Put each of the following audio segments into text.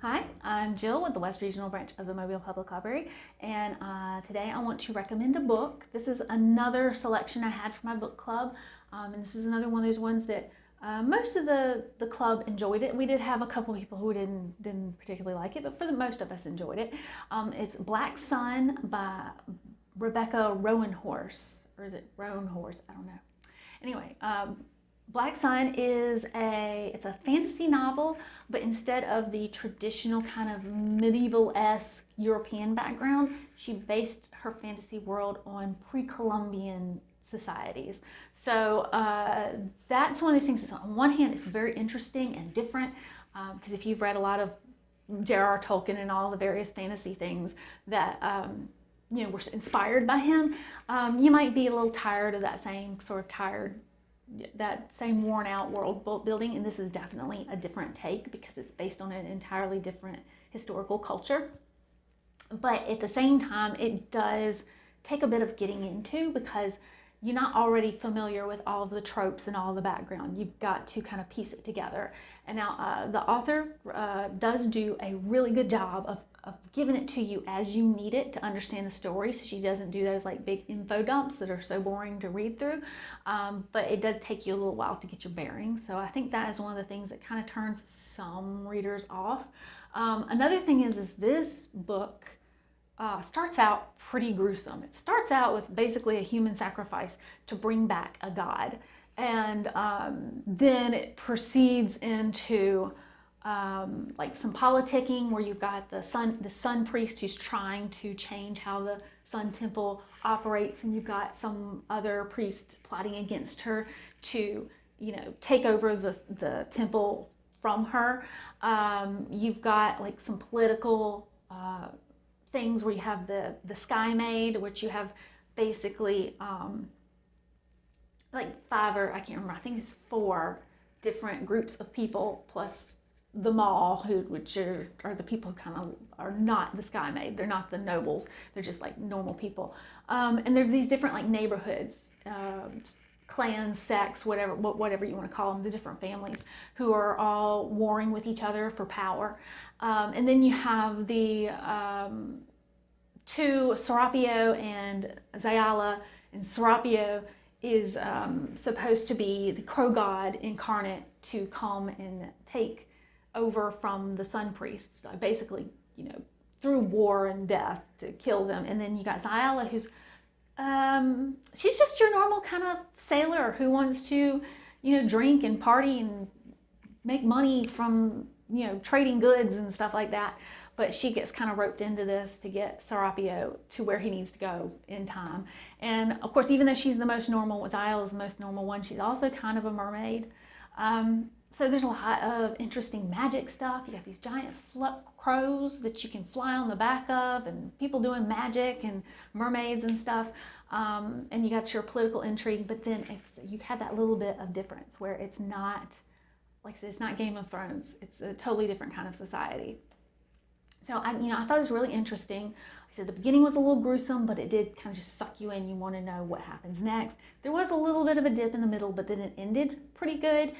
Hi, I'm Jill with the West Regional Branch of the Mobile Public Library, and today I want to recommend a book. This is another selection I had for my book club, and this is another one of those ones that most of the club enjoyed it. We did have a couple people who didn't particularly like it, but for the most of us enjoyed it. It's Black Sun by Rebecca Roanhorse, or is it Roanhorse? I don't know. Anyway, Black Sun is it's a fantasy novel, but instead of the traditional kind of medieval-esque European background, she based her fantasy world on pre-Columbian societies. So that's one of those things that's, on one hand, it's very interesting and different, because if you've read a lot of J.R.R. Tolkien and all the various fantasy things that were inspired by him, you might be a little tired of that same worn out world building, and this is definitely a different take because it's based on an entirely different historical culture. But at the same time, it does take a bit of getting into because you're not already familiar with all of the tropes and all of the background. You've got to kind of piece it together. And now the author does do a really good job of giving it to you as you need it to understand the story. So she doesn't do those like big info dumps that are so boring to read through, but it does take you a little while to get your bearings. So I think that is one of the things that kind of turns some readers off. Another thing is this book starts out pretty gruesome. It starts out with basically a human sacrifice to bring back a god, and then it proceeds into like some politicking where you've got the sun priest who's trying to change how the sun temple operates, and you've got some other priest plotting against her to take over the temple from her. You've got like some political things where you have the Sky Maid, which you have basically like I can't remember, I think it's 4 different groups of people plus the Maw, which are the people who kind of are not the Sky Maid. They're not the nobles. They're just like normal people. And there are these different like neighborhoods, clans, sects, whatever you want to call them, the different families who are all warring with each other for power. And then you have the 2, Serapio and Zayala, and Serapio is supposed to be the crow god incarnate to come and take over from the sun priests, basically, through war and death to kill them. And then you got Zayala, who's she's just your normal kind of sailor who wants to, drink and party and make money from, trading goods and stuff like that. But she gets kind of roped into this to get Serapio to where he needs to go in time. And of course, even though she's the most normal, Zayala is the most normal one, she's also kind of a mermaid. So there's a lot of interesting magic stuff. You got these giant crows that you can fly on the back of, and people doing magic and mermaids and stuff. And you got your political intrigue, but then you have that little bit of difference where it's not, like I said, it's not Game of Thrones. It's a totally different kind of society. So I thought it was really interesting. Like I said, the beginning was a little gruesome, but it did kind of just suck you in. You want to know what happens next. There was a little bit of a dip in the middle, but then it ended pretty good.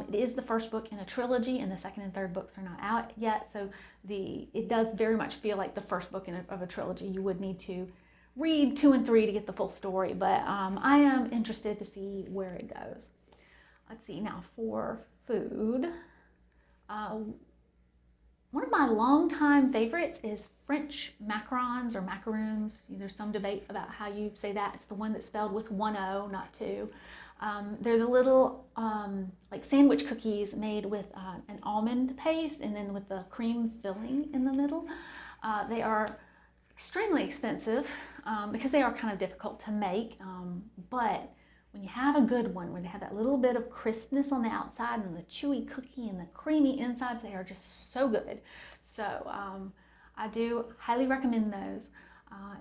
It is the first book in a trilogy, and the second and third books are not out yet. So it does very much feel like the first book of a trilogy. You would need to read 2 and 3 to get the full story, but I am interested to see where it goes. Let's see, now for food. One of my longtime favorites is French macarons or macaroons. There's some debate about how you say that. It's the one that's spelled with 1 O, not 2. They're the little like sandwich cookies made with an almond paste and then with the cream filling in the middle. They are extremely expensive because they are kind of difficult to make, but when you have a good one, where they have that little bit of crispness on the outside and the chewy cookie and the creamy insides, they are just so good. So I do highly recommend those.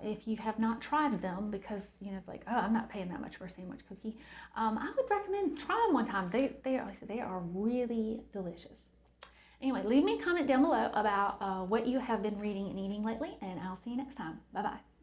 If you have not tried them, because like, oh, I'm not paying that much for a sandwich cookie, I would recommend trying one time. They are really delicious. Anyway, leave me a comment down below about what you have been reading and eating lately, and I'll see you next time. Bye bye.